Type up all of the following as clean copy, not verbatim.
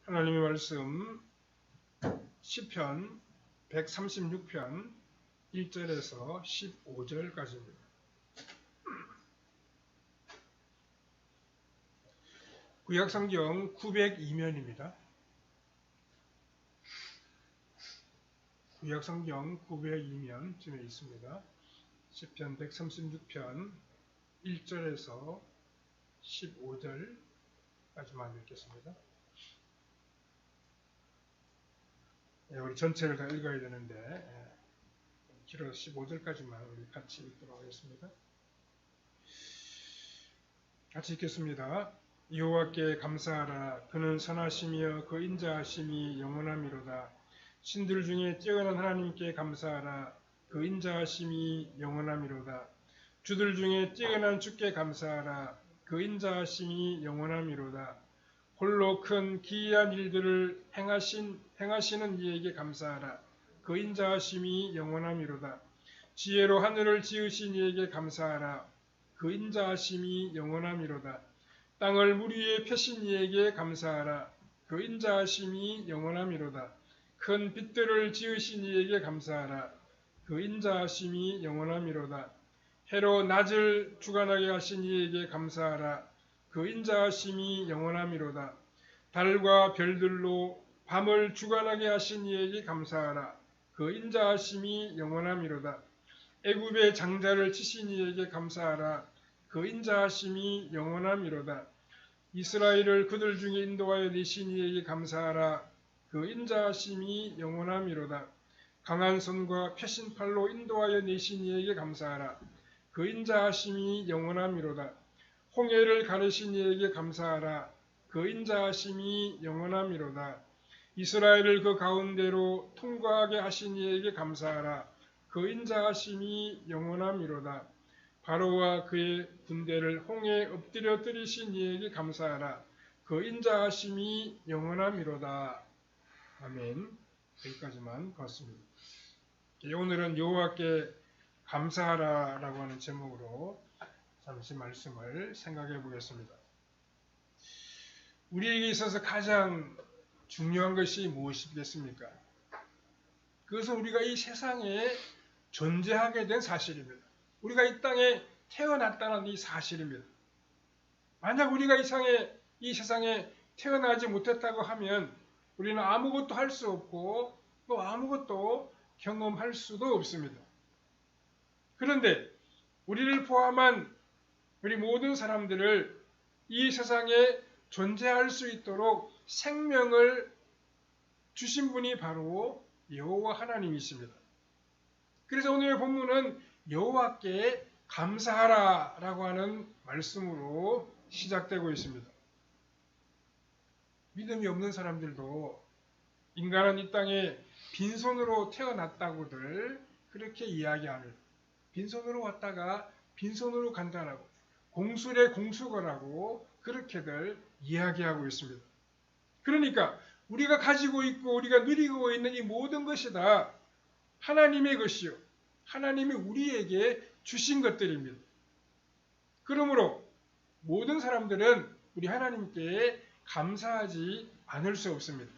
하나님의 말씀 시편 136편 1절에서 15절까지입니다. 구약성경 902면입니다. 구약성경 902면쯤에 있습니다. 시편 136편 1절에서 15절까지만 읽겠습니다. 우리 전체를 다 읽어야 되는데 길어서 15절까지만 우리 같이 읽도록 하겠습니다. 같이 읽겠습니다. 여호와께 감사하라. 그는 선하시며 그 인자하심이 영원하미로다. 신들 중에 뛰어난 하나님께 감사하라. 그 인자하심이 영원하미로다. 주들 중에 뛰어난 주께 감사하라. 그 인자하심이 영원하미로다. 홀로 큰 기이한 일들을 행하시는 이에게 감사하라. 그 인자하심이 영원하미로다. 지혜로 하늘을 지으신 이에게 감사하라. 그 인자하심이 영원하미로다. 땅을 물 위에 펴신 이에게 감사하라. 그 인자하심이 영원하미로다. 큰 빛들을 지으신 이에게 감사하라. 그 인자하심이 영원하미로다. 해로 낮을 주관하게 하신 이에게 감사하라. 그 인자하심이 영원하미로다. 달과 별들로 밤을 주관하게 하신 이에게 감사하라. 그 인자하심이 영원하미로다. 애굽의 장자를 치신 이에게 감사하라. 그 인자하심이 영원하미로다. 이스라엘을 그들 중에 인도하여 내신 이에게 감사하라. 그 인자하심이 영원하미로다. 강한 손과 펴신 팔로 인도하여 내신 이에게 감사하라. 그 인자하심이 영원하미로다. 홍해를 가르신 이에게 감사하라. 그 인자하심이 영원하미로다. 이스라엘을 그 가운데로 통과하게 하신 이에게 감사하라. 그 인자하심이 영원하미로다. 바로와 그의 군대를 홍해에 엎드려 뜨리신 이에게 감사하라. 그 인자하심이 영원하미로다. 아멘. 여기까지만 봤습니다. 오늘은 여호와께 감사하라라고 하는 제목으로 잠시 말씀을 생각해 보겠습니다. 우리에게 있어서 가장 중요한 것이 무엇이겠습니까? 그것은 우리가 이 세상에 존재하게 된 사실입니다. 우리가 이 땅에 태어났다는 이 사실입니다. 만약 우리가 이 세상에 태어나지 못했다고 하면 우리는 아무것도 할 수 없고 또 아무것도 경험할 수도 없습니다. 그런데 우리를 포함한 우리 모든 사람들을 이 세상에 존재할 수 있도록 생명을 주신 분이 바로 여호와 하나님이십니다. 그래서 오늘의 본문은 여호와께 감사하라 라고 하는 말씀으로 시작되고 있습니다. 믿음이 없는 사람들도 인간은 이 땅에 빈손으로 태어났다고들 그렇게 이야기합니다. 빈손으로 왔다가 빈손으로 간다라고, 공술에 공수거라고 그렇게들 이야기하고 있습니다. 그러니까 우리가 가지고 있고 우리가 누리고 있는 이 모든 것이 다 하나님의 것이요, 하나님이 우리에게 주신 것들입니다. 그러므로 모든 사람들은 우리 하나님께 감사하지 않을 수 없습니다.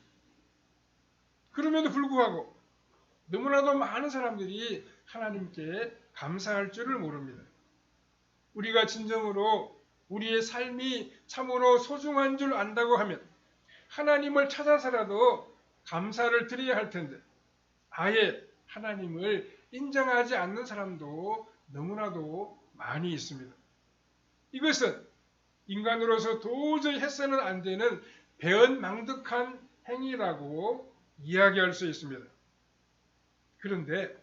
그럼에도 불구하고 너무나도 많은 사람들이 하나님께 감사할 줄을 모릅니다. 우리가 진정으로 우리의 삶이 참으로 소중한 줄 안다고 하면 하나님을 찾아서라도 감사를 드려야 할 텐데 아예 하나님을 인정하지 않는 사람도 너무나도 많이 있습니다. 이것은 인간으로서 도저히 해서는 안 되는 배은망덕한 행위라고 이야기할 수 있습니다. 그런데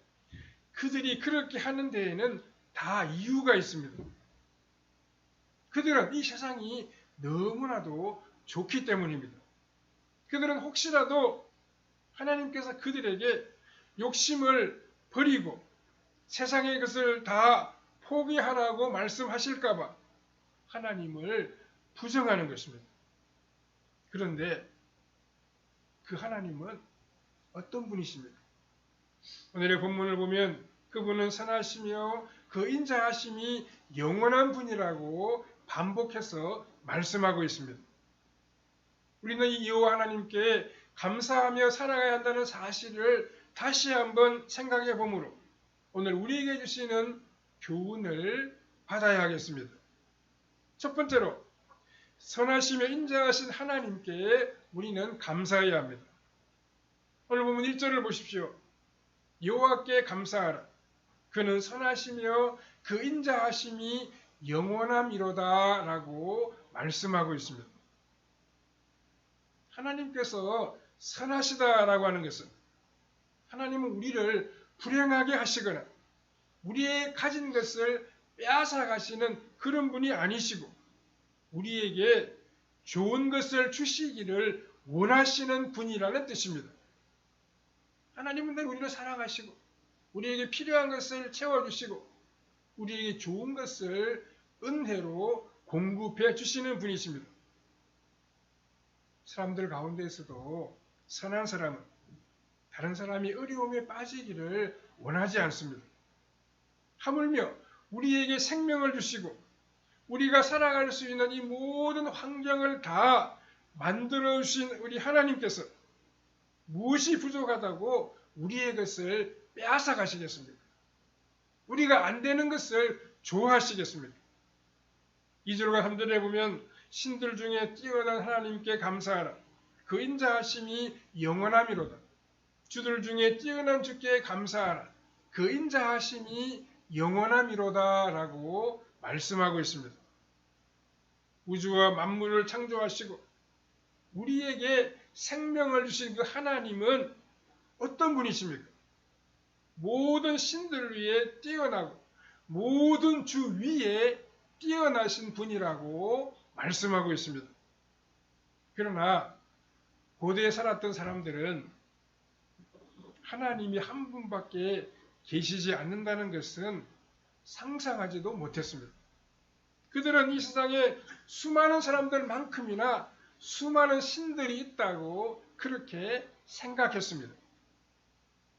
그들이 그렇게 하는 데에는 다 이유가 있습니다. 그들은 이 세상이 너무나도 좋기 때문입니다. 그들은 혹시라도 하나님께서 그들에게 욕심을 버리고 세상의 것을 다 포기하라고 말씀하실까봐 하나님을 부정하는 것입니다. 그런데 그 하나님은 어떤 분이십니까? 오늘의 본문을 보면 그분은 선하시며 그 인자하심이 영원한 분이라고 반복해서 말씀하고 있습니다. 우리는 이 여호와 하나님께 감사하며 살아가야 한다는 사실을 다시 한번 생각해 보므로 오늘 우리에게 주시는 교훈을 받아야 하겠습니다. 첫 번째로 선하시며 인자하신 하나님께 우리는 감사해야 합니다. 오늘 보면 1절을 보십시오. 여호와께 감사하라. 그는 선하시며 그 인자하심이 영원함이로다 라고 말씀하고 있습니다. 하나님께서 선하시다라고 하는 것은 하나님은 우리를 불행하게 하시거나 우리의 가진 것을 빼앗아 가시는 그런 분이 아니시고 우리에게 좋은 것을 주시기를 원하시는 분이라는 뜻입니다. 하나님은 늘 우리를 사랑하시고 우리에게 필요한 것을 채워주시고 우리에게 좋은 것을 은혜로 공급해 주시는 분이십니다. 사람들 가운데에서도 선한 사람은 다른 사람이 어려움에 빠지기를 원하지 않습니다. 하물며 우리에게 생명을 주시고 우리가 살아갈 수 있는 이 모든 환경을 다 만들어 주신 우리 하나님께서 무엇이 부족하다고 우리의 것을 빼앗아 가시겠습니까? 우리가 안 되는 것을 좋아하시겠습니까? 2절과 3절에 보면 신들 중에 뛰어난 하나님께 감사하라. 그 인자하심이 영원함이로다. 주들 중에 뛰어난 주께 감사하라. 그 인자하심이 영원함이로다 라고 말씀하고 있습니다. 우주와 만물을 창조하시고 우리에게 생명을 주신 그 하나님은 어떤 분이십니까? 모든 신들 위에 뛰어나고 모든 주 위에 뛰어나신 분이라고 말씀하고 있습니다. 그러나 고대에 살았던 사람들은 하나님이 한 분밖에 계시지 않는다는 것은 상상하지도 못했습니다. 그들은 이 세상에 수많은 사람들만큼이나 수많은 신들이 있다고 그렇게 생각했습니다.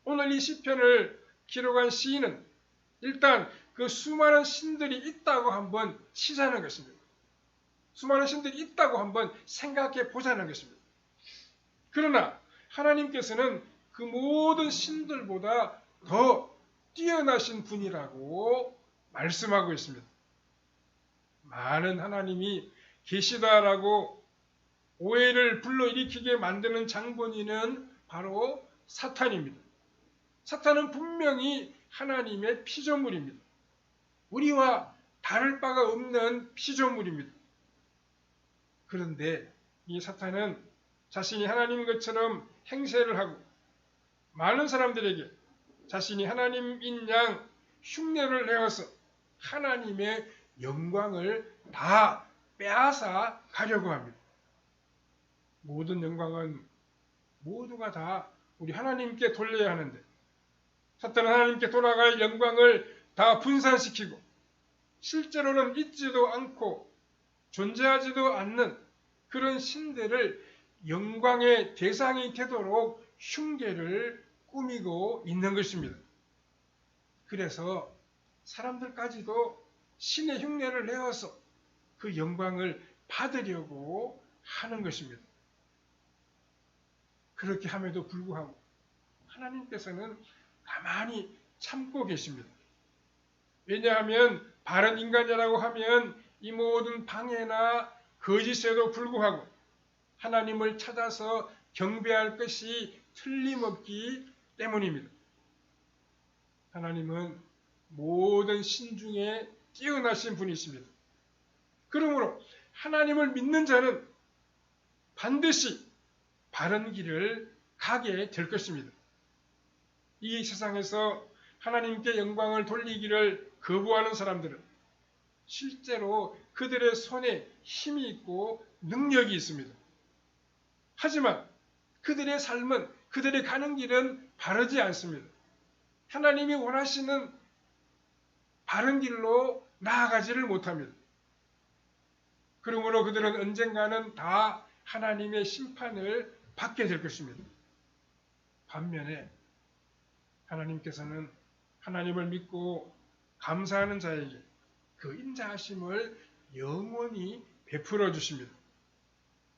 오늘 이 시편을 기록한 시인은 일단 그 수많은 신들이 있다고 한번 치자는 것입니다. 수많은 신들이 있다고 한번 생각해 보자는 것입니다. 그러나 하나님께서는 그 모든 신들보다 더 뛰어나신 분이라고 말씀하고 있습니다. 많은 하나님이 계시다라고 오해를 불러일으키게 만드는 장본인은 바로 사탄입니다. 사탄은 분명히 하나님의 피조물입니다. 우리와 다를 바가 없는 피조물입니다. 그런데 이 사탄은 자신이 하나님인 것처럼 행세를 하고 많은 사람들에게 자신이 하나님인 양 흉내를 내어서 하나님의 영광을 다 빼앗아 가려고 합니다. 모든 영광은 모두가 다 우리 하나님께 돌려야 하는데 사탄은 하나님께 돌아갈 영광을 다 분산시키고 실제로는 있지도 않고 존재하지도 않는 그런 신들을 영광의 대상이 되도록 흉계를 꾸미고 있는 것입니다. 그래서 사람들까지도 신의 흉내를 내어서 그 영광을 받으려고 하는 것입니다. 그렇게 함에도 불구하고 하나님께서는 가만히 참고 계십니다. 왜냐하면 바른 인간이라고 하면 이 모든 방해나 거짓에도 불구하고 하나님을 찾아서 경배할 것이 틀림없기 때문입니다. 하나님은 모든 신 중에 뛰어나신 분이십니다. 그러므로 하나님을 믿는 자는 반드시 바른 길을 가게 될 것입니다. 이 세상에서 하나님께 영광을 돌리기를 거부하는 사람들은 실제로 그들의 손에 힘이 있고 능력이 있습니다. 하지만 그들의 삶은 그들의 가는 길은 바르지 않습니다. 하나님이 원하시는 바른 길로 나아가지를 못합니다. 그러므로 그들은 언젠가는 다 하나님의 심판을 받게 될 것입니다. 반면에 하나님께서는 하나님을 믿고 감사하는 자에게 그 인자하심을 영원히 베풀어 주십니다.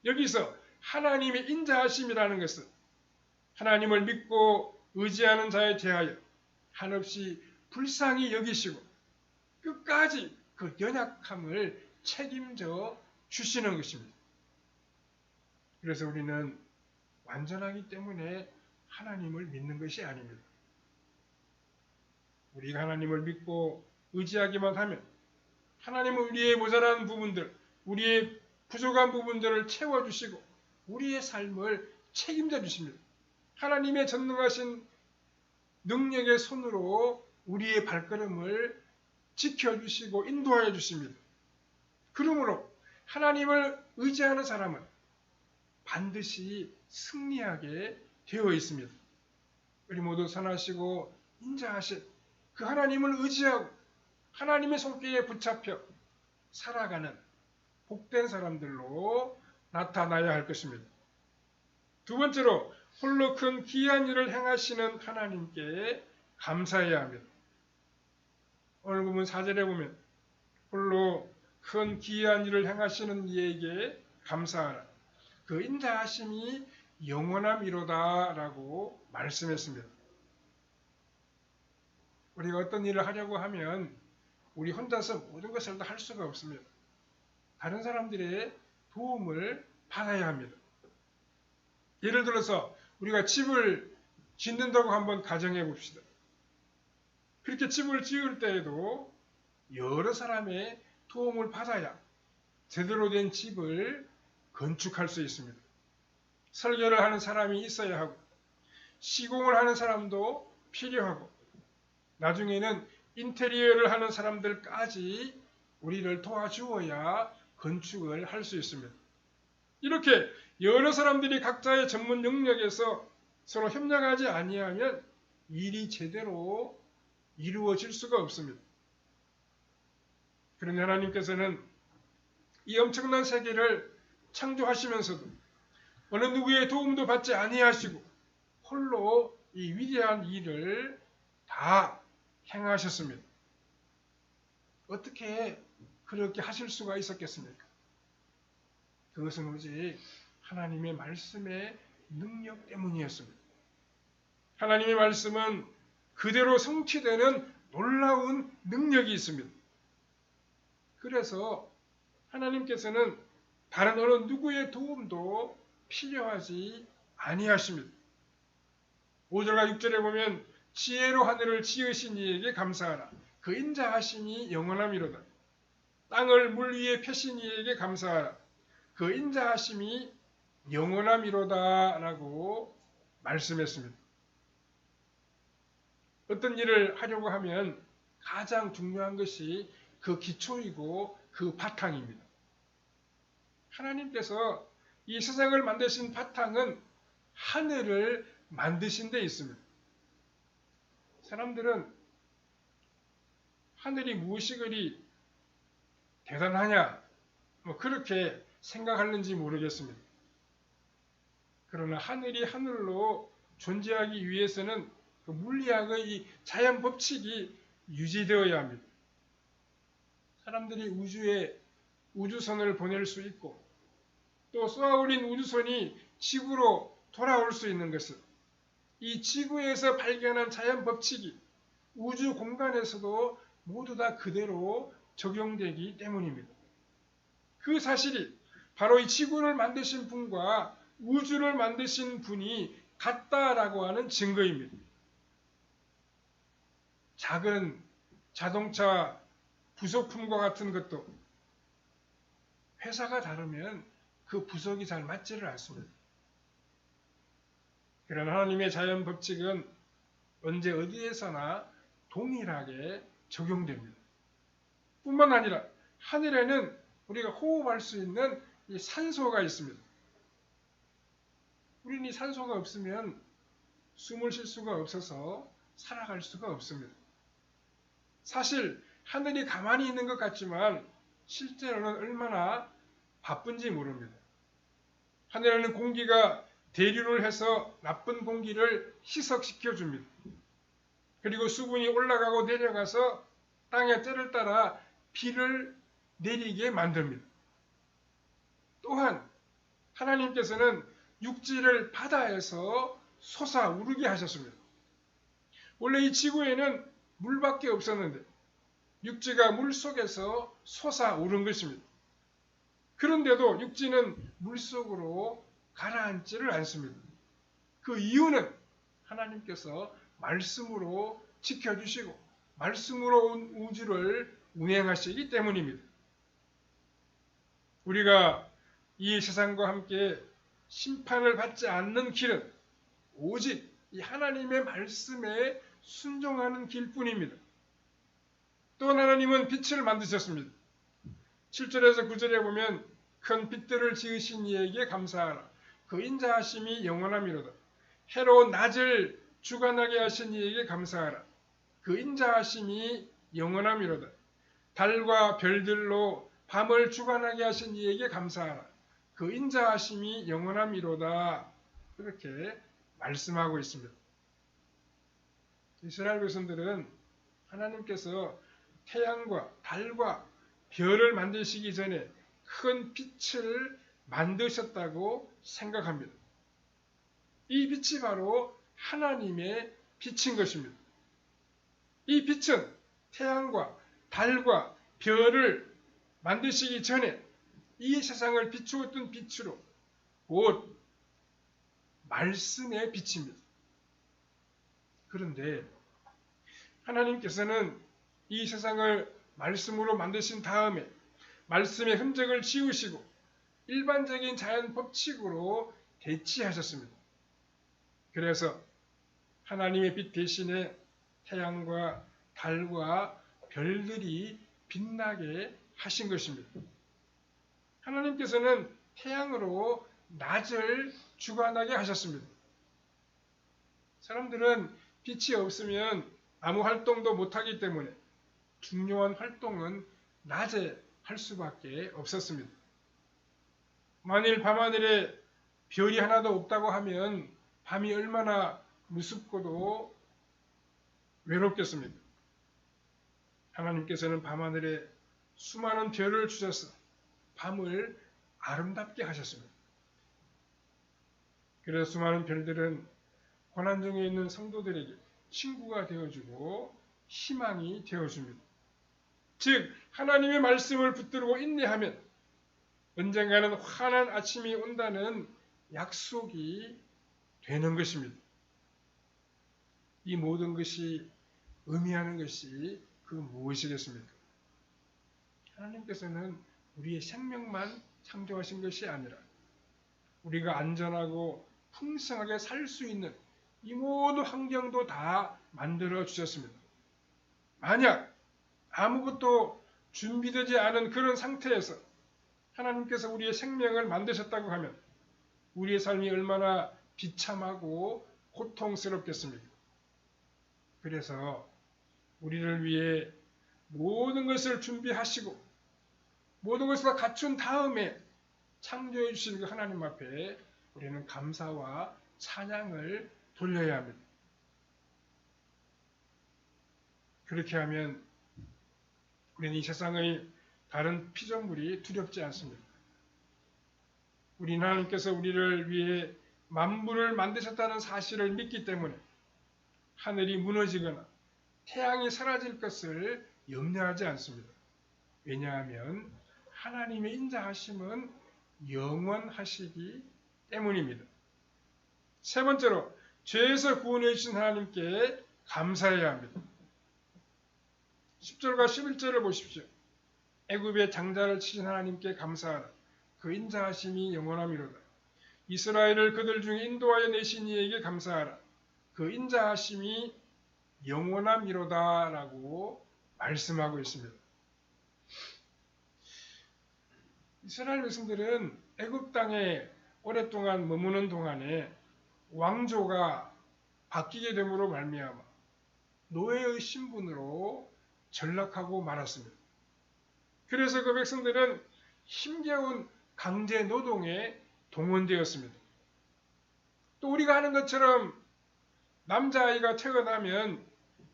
여기서 하나님의 인자하심이라는 것은 하나님을 믿고 의지하는 자에 대하여 한없이 불쌍히 여기시고 끝까지 그 연약함을 책임져 주시는 것입니다. 그래서 우리는 완전하기 때문에 하나님을 믿는 것이 아닙니다. 우리가 하나님을 믿고 의지하기만 하면 하나님은 우리의 모자란 부분들, 우리의 부족한 부분들을 채워주시고 우리의 삶을 책임져 주십니다. 하나님의 전능하신 능력의 손으로 우리의 발걸음을 지켜주시고 인도하여 주십니다. 그러므로 하나님을 의지하는 사람은 반드시 승리하게 되어 있습니다. 우리 모두 선하시고 인자하신 그 하나님을 의지하고 하나님의 손길에 붙잡혀 살아가는 복된 사람들로 나타나야 할 것입니다. 두 번째로 홀로 큰 기이한 일을 행하시는 하나님께 감사해야 합니다. 오늘 보면 4절에 보면 홀로 큰 기이한 일을 행하시는 이에게 감사하라. 그 인자하심이 영원함이로다 라고 말씀했습니다. 우리가 어떤 일을 하려고 하면 우리 혼자서 모든 것을 다 할 수가 없습니다. 다른 사람들의 도움을 받아야 합니다. 예를 들어서 우리가 집을 짓는다고 한번 가정해 봅시다. 그렇게 집을 지을 때에도 여러 사람의 도움을 받아야 제대로 된 집을 건축할 수 있습니다. 설계를 하는 사람이 있어야 하고 시공을 하는 사람도 필요하고 나중에는 인테리어를 하는 사람들까지 우리를 도와주어야 건축을 할 수 있습니다. 이렇게 여러 사람들이 각자의 전문 영역에서 서로 협력하지 아니하면 일이 제대로 이루어질 수가 없습니다. 그런데 하나님께서는 이 엄청난 세계를 창조하시면서도 어느 누구의 도움도 받지 아니하시고 홀로 이 위대한 일을 다 행하셨습니다. 어떻게 그렇게 하실 수가 있었겠습니까? 그것은 오직 하나님의 말씀의 능력 때문이었습니다. 하나님의 말씀은 그대로 성취되는 놀라운 능력이 있습니다. 그래서 하나님께서는 다른 어느 누구의 도움도 필요하지 아니하십니다. 5절과 6절에 보면 지혜로 하늘을 지으신 이에게 감사하라. 그 인자하심이 영원함이로다. 땅을 물 위에 펴신 이에게 감사하라. 그 인자하심이 영원함이로다 라고 말씀했습니다. 어떤 일을 하려고 하면 가장 중요한 것이 그 기초이고 그 바탕입니다. 하나님께서 이 세상을 만드신 바탕은 하늘을 만드신 데 있습니다. 사람들은 하늘이 무엇이 그리 대단하냐 그렇게 생각하는지 모르겠습니다. 그러나 하늘이 하늘로 존재하기 위해서는 그 물리학의 이 자연 법칙이 유지되어야 합니다. 사람들이 우주에 우주선을 보낼 수 있고 또 쏘아올린 우주선이 지구로 돌아올 수 있는 것은 이 지구에서 발견한 자연 법칙이 우주 공간에서도 모두 다 그대로 적용되기 때문입니다. 그 사실이 바로 이 지구를 만드신 분과 우주를 만드신 분이 같다라고 하는 증거입니다. 작은 자동차 부속품과 같은 것도 회사가 다르면 그 부속이 잘 맞지를 않습니다. 그러나 하나님의 자연 법칙은 언제 어디에서나 동일하게 적용됩니다. 뿐만 아니라 하늘에는 우리가 호흡할 수 있는 이 산소가 있습니다. 우리는 이 산소가 없으면 숨을 쉴 수가 없어서 살아갈 수가 없습니다. 사실 하늘이 가만히 있는 것 같지만 실제로는 얼마나 바쁜지 모릅니다. 하늘에는 공기가 대류를 해서 나쁜 공기를 희석시켜 줍니다. 그리고 수분이 올라가고 내려가서 땅의 때를 따라 비를 내리게 만듭니다. 또한 하나님께서는 육지를 바다에서 솟아오르게 하셨습니다. 원래 이 지구에는 물밖에 없었는데 육지가 물 속에서 솟아오른 것입니다. 그런데도 육지는 물 속으로 가라앉지를 않습니다. 그 이유는 하나님께서 말씀으로 지켜주시고 말씀으로 온 우주를 운행하시기 때문입니다. 우리가 이 세상과 함께 심판을 받지 않는 길은 오직 이 하나님의 말씀에 순종하는 길뿐입니다. 또한 하나님은 빛을 만드셨습니다. 7절에서 9절에 보면 큰 빛들을 지으신 이에게 감사하라. 그 인자하심이 영원함이로다. 해로 낮을 주관하게 하신 이에게 감사하라. 그 인자하심이 영원함이로다. 달과 별들로 밤을 주관하게 하신 이에게 감사하라. 그 인자하심이 영원함이로다. 그렇게 말씀하고 있습니다. 이스라엘 백성들은 하나님께서 태양과 달과 별을 만드시기 전에 큰 빛을 만드셨다고 생각합니다. 이 빛이 바로 하나님의 빛인 것입니다. 이 빛은 태양과 달과 별을 만드시기 전에 이 세상을 비추었던 빛으로 곧 말씀의 빛입니다. 그런데 하나님께서는 이 세상을 말씀으로 만드신 다음에 말씀의 흔적을 지우시고 일반적인 자연 법칙으로 대치하셨습니다. 그래서 하나님의 빛 대신에 태양과 달과 별들이 빛나게 하신 것입니다. 하나님께서는 태양으로 낮을 주관하게 하셨습니다. 사람들은 빛이 없으면 아무 활동도 못하기 때문에 중요한 활동은 낮에 할 수밖에 없었습니다. 만일 밤하늘에 별이 하나도 없다고 하면 밤이 얼마나 무섭고도 외롭겠습니까? 하나님께서는 밤하늘에 수많은 별을 주셔서 밤을 아름답게 하셨습니다. 그래서 수많은 별들은 고난 중에 있는 성도들에게 친구가 되어주고 희망이 되어줍니다. 즉 하나님의 말씀을 붙들고 인내하면 언젠가는 환한 아침이 온다는 약속이 되는 것입니다. 이 모든 것이 의미하는 것이 그 무엇이겠습니까? 하나님께서는 우리의 생명만 창조하신 것이 아니라 우리가 안전하고 풍성하게 살 수 있는 이 모든 환경도 다 만들어 주셨습니다. 만약 아무것도 준비되지 않은 그런 상태에서 하나님께서 우리의 생명을 만드셨다고 하면 우리의 삶이 얼마나 비참하고 고통스럽겠습니까? 그래서 우리를 위해 모든 것을 준비하시고 모든 것을 다 갖춘 다음에 창조해 주신 그 하나님 앞에 우리는 감사와 찬양을 돌려야 합니다. 그렇게 하면 우리는 이 세상의 다른 피조물이 두렵지 않습니다. 우리 하나님께서 우리를 위해 만물을 만드셨다는 사실을 믿기 때문에 하늘이 무너지거나 태양이 사라질 것을 염려하지 않습니다. 왜냐하면 하나님의 인자하심은 영원하시기 때문입니다. 세 번째로 죄에서 구원해 주신 하나님께 감사해야 합니다. 10절과 11절을 보십시오. 애굽의 장자를 치신 하나님께 감사하라. 그 인자하심이 영원함이로다. 이스라엘을 그들 중에 인도하여 내신 이에게 감사하라. 그 인자하심이 영원함이로다 라고 말씀하고 있습니다. 이스라엘 백성들은 애굽 땅에 오랫동안 머무는 동안에 왕조가 바뀌게 됨으로 말미암아 노예의 신분으로 전락하고 말았습니다. 그래서 그 백성들은 힘겨운 강제 노동에 동원되었습니다. 또 우리가 하는 것처럼 남자아이가 태어나면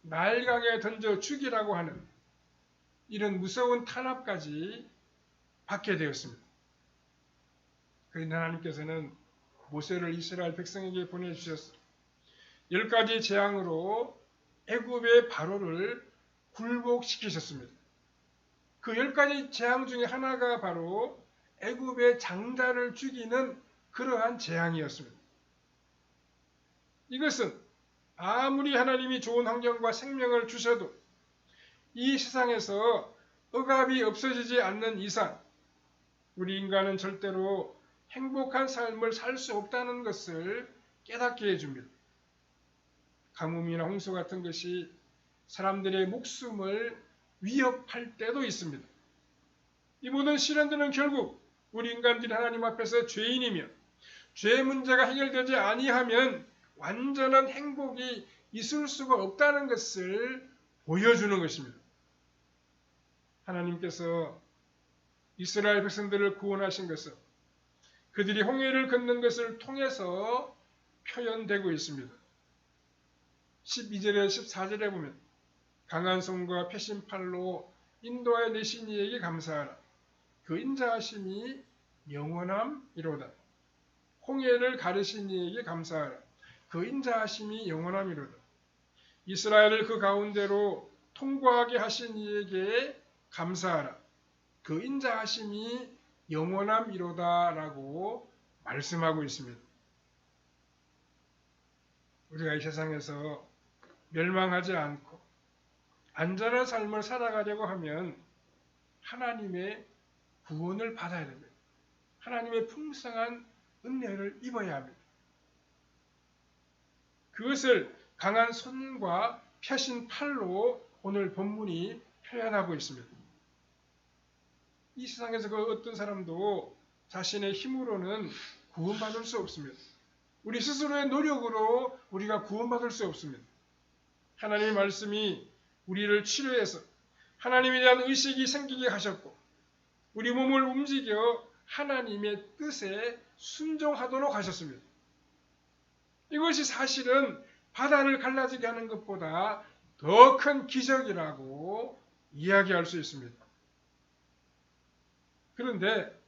나일강에 던져 죽이라고 하는 이런 무서운 탄압까지 받게 되었습니다. 그런데 하나님께서는 모세를 이스라엘 백성에게 보내주셨어. 10가지 재앙으로 애굽의 바로를 굴복시키셨습니다. 그 10가지 재앙 중에 하나가 바로 애굽의 장자를 죽이는 그러한 재앙이었습니다. 이것은 아무리 하나님이 좋은 환경과 생명을 주셔도 이 세상에서 억압이 없어지지 않는 이상 우리 인간은 절대로 행복한 삶을 살 수 없다는 것을 깨닫게 해줍니다. 가뭄이나 홍수 같은 것이 사람들의 목숨을 위협할 때도 있습니다. 이 모든 시련들은 결국 우리 인간들이 하나님 앞에서 죄인이며 죄의 문제가 해결되지 아니하면 완전한 행복이 있을 수가 없다는 것을 보여주는 것입니다. 하나님께서 이스라엘 백성들을 구원하신 것은 그들이 홍해를 건넌 것을 통해서 표현되고 있습니다. 12절에 14절에 보면 강한 손과 펴신 팔로 인도하여 내신 이에게 감사하라. 그 인자하심이 영원함이로다. 홍해를 가르신 이에게 감사하라. 그 인자하심이 영원함이로다. 이스라엘을 그 가운데로 통과하게 하신 이에게 감사하라. 그 인자하심이 영원함이로다라고 말씀하고 있습니다. 우리가 이 세상에서 멸망하지 않고 안전한 삶을 살아가려고 하면 하나님의 구원을 받아야 됩니다. 하나님의 풍성한 은혜를 입어야 합니다. 그것을 강한 손과 펴신 팔로 오늘 본문이 표현하고 있습니다. 이 세상에서 그 어떤 사람도 자신의 힘으로는 구원받을 수 없습니다. 우리 스스로의 노력으로 우리가 구원받을 수 없습니다. 하나님의 말씀이 우리를 치료해서 하나님에 대한 의식이 생기게 하셨고 우리 몸을 움직여 하나님의 뜻에 순종하도록 하셨습니다. 이것이 사실은 바다를 갈라지게 하는 것보다 더 큰 기적이라고 이야기할 수 있습니다. 그런데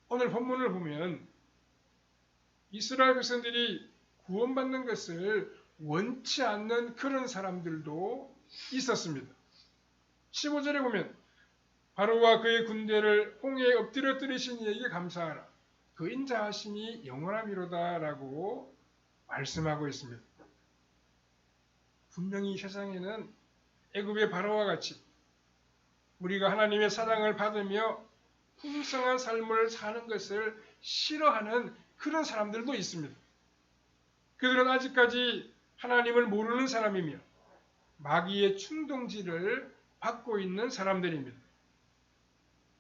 오늘 본문을 보면 이스라엘 백성들이 구원받는 것을 원치 않는 그런 사람들도 있었습니다. 15절에 보면 바로와 그의 군대를 홍해에 엎드려뜨리신 이에게 감사하라. 그 인자하심이 영원함이로다 라고 말씀하고 있습니다. 분명히 이 세상에는 애굽의 바로와 같이 우리가 하나님의 사랑을 받으며 풍성한 삶을 사는 것을 싫어하는 그런 사람들도 있습니다. 그들은 아직까지 하나님을 모르는 사람이며 마귀의 충동질을 받고 있는 사람들입니다.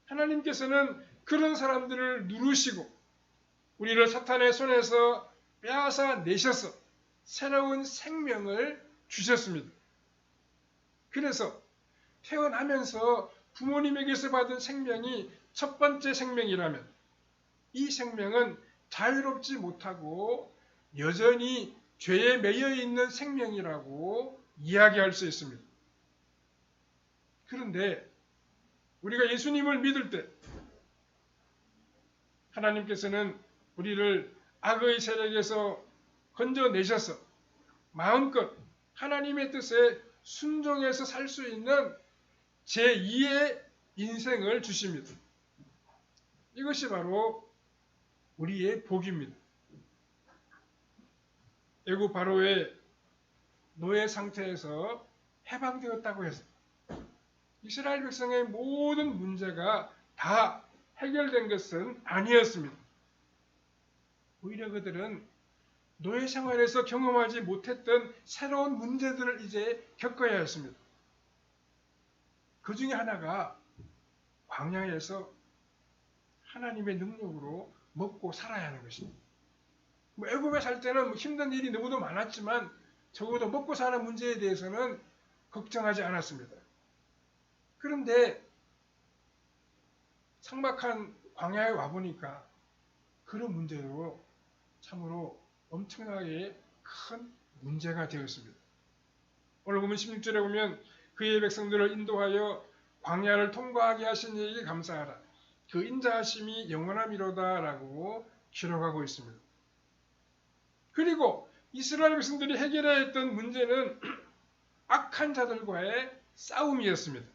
하나님께서는 그런 사람들을 누르시고 우리를 사탄의 손에서 빼앗아 내셔서 새로운 생명을 주셨습니다. 그래서 태어나면서 부모님에게서 받은 생명이 첫 번째 생명이라면 이 생명은 자유롭지 못하고 여전히 죄에 매여 있는 생명이라고 이야기할 수 있습니다. 그런데 우리가 예수님을 믿을 때 하나님께서는 우리를 악의 세력에서 건져내셔서 마음껏 하나님의 뜻에 순종해서 살 수 있는 제2의 인생을 주십니다. 이것이 바로 우리의 복입니다. 애굽 바로의 노예 상태에서 해방되었다고 해서 이스라엘 백성의 모든 문제가 다 해결된 것은 아니었습니다. 오히려 그들은 노예 생활에서 경험하지 못했던 새로운 문제들을 이제 겪어야 했습니다. 그 중에 하나가 광야에서 하나님의 능력으로 먹고 살아야 하는 것입니다. 애굽에 살 때는 힘든 일이 너무도 많았지만 적어도 먹고 사는 문제에 대해서는 걱정하지 않았습니다. 그런데 삭막한 광야에 와보니까 그런 문제로 참으로 엄청나게 큰 문제가 되었습니다. 오늘 보면 16절에 보면 그의 백성들을 인도하여 광야를 통과하게 하신 이에게 감사하라. 그 인자하심이 영원함이로다 라고 기록하고 있습니다. 그리고 이스라엘 백성들이 해결해야 했던 문제는 악한 자들과의 싸움이었습니다.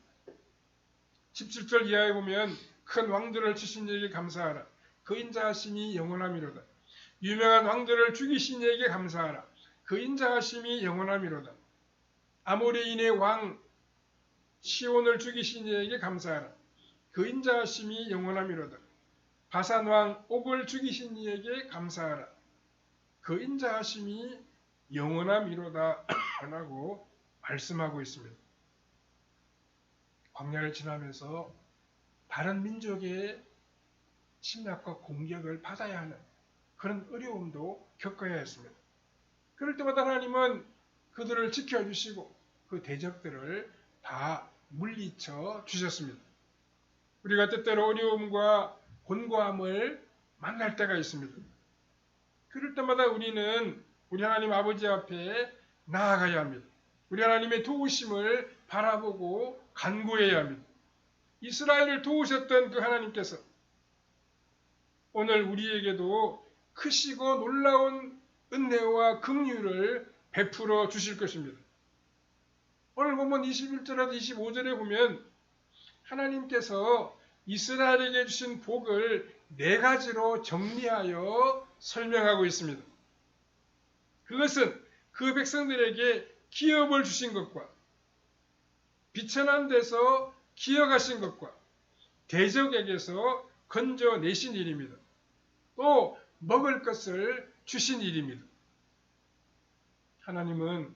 17절 이하에 보면 큰 왕들을 치신 이에게 감사하라. 그 인자하심이 영원함이로다. 유명한 왕들을 죽이신 이에게 감사하라. 그 인자하심이 영원함이로다. 아모레인의 왕 시온을 죽이신 이에게 감사하라. 그 인자하심이 영원함이로다. 바산 왕 옥을 죽이신 이에게 감사하라. 그 인자하심이 영원함이로다 라고 말씀하고 있습니다. 광야를 지나면서 다른 민족의 침략과 공격을 받아야 하는 그런 어려움도 겪어야 했습니다. 그럴 때마다 하나님은 그들을 지켜주시고 그 대적들을 다 물리쳐 주셨습니다. 우리가 때때로 어려움과 곤고함을 만날 때가 있습니다. 그럴 때마다 우리는 우리 하나님 아버지 앞에 나아가야 합니다. 우리 하나님의 도우심을 바라보고 간구해야 합니다. 이스라엘을 도우셨던 그 하나님께서 오늘 우리에게도 크시고 놀라운 은혜와 긍휼을 베풀어 주실 것입니다. 오늘 보면 21절에서 25절에 보면 하나님께서 이스라엘에게 주신 복을 4가지로 정리하여 설명하고 있습니다. 그것은 그 백성들에게 기업을 주신 것과 비천한 데서 기어가신 것과 대적에게서 건져내신 일입니다. 또 먹을 것을 주신 일입니다. 하나님은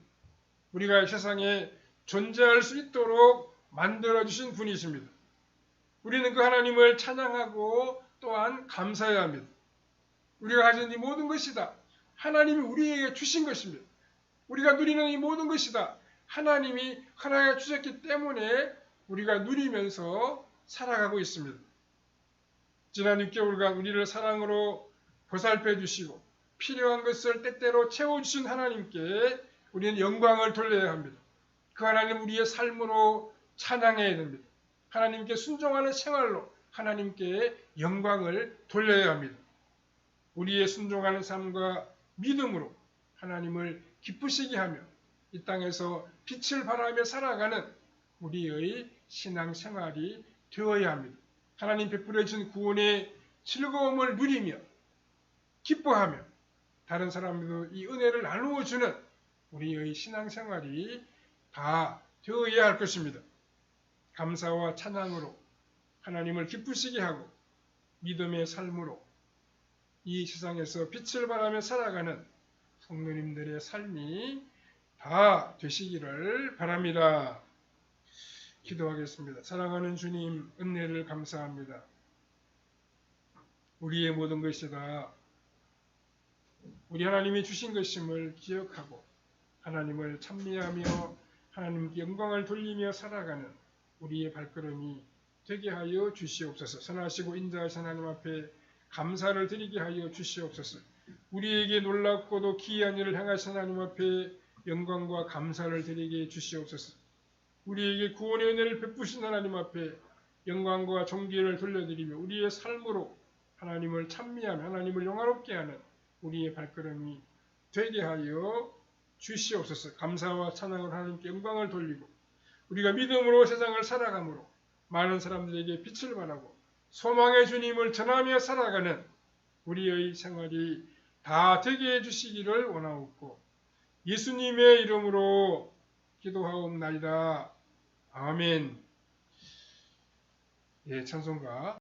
우리가 이 세상에 존재할 수 있도록 만들어주신 분이십니다. 우리는 그 하나님을 찬양하고 또한 감사해야 합니다. 우리가 가진 이 모든 것이 다 하나님이 우리에게 주신 것입니다. 우리가 누리는 이 모든 것이 다 하나님이 허락해 주셨기 때문에 우리가 누리면서 살아가고 있습니다. 지난 6개월간 우리를 사랑으로 보살펴 주시고 필요한 것을 때때로 채워주신 하나님께 우리는 영광을 돌려야 합니다. 그 하나님 우리의 삶으로 찬양해야 됩니다. 하나님께 순종하는 생활로 하나님께 영광을 돌려야 합니다. 우리의 순종하는 삶과 믿음으로 하나님을 기쁘시게 하며 이 땅에서 빛을 발하며 살아가는 우리의 신앙생활이 되어야 합니다. 하나님 베풀어 주신 구원의 즐거움을 누리며 기뻐하며 다른 사람들도 이 은혜를 나누어 주는 우리의 신앙생활이 다 되어야 할 것입니다. 감사와 찬양으로 하나님을 기쁘시게 하고 믿음의 삶으로 이 세상에서 빛을 발하며 살아가는 성도님들의 삶이 다 되시기를 바랍니다. 기도하겠습니다. 사랑하는 주님, 은혜를 감사합니다. 우리의 모든 것이 다 우리 하나님이 주신 것임을 기억하고 하나님을 찬미하며 하나님께 영광을 돌리며 살아가는 우리의 발걸음이 되게 하여 주시옵소서. 선하시고 인자하신 하나님 앞에 감사를 드리게 하여 주시옵소서. 우리에게 놀랍고도 기이한 일을 행하신 하나님 앞에 영광과 감사를 드리게 주시옵소서. 우리에게 구원의 은혜를 베푸신 하나님 앞에 영광과 존귀를 돌려드리며 우리의 삶으로 하나님을 찬미하며 하나님을 영화롭게 하는 우리의 발걸음이 되게 하여 주시옵소서. 감사와 찬양을 하나님께 영광을 돌리고 우리가 믿음으로 세상을 살아가므로 많은 사람들에게 빛을 발하고 소망의 주님을 전하며 살아가는 우리의 생활이 다 되게 해주시기를 원하옵고 예수님의 이름으로 기도하옵나이다. 아멘. 예, 찬송가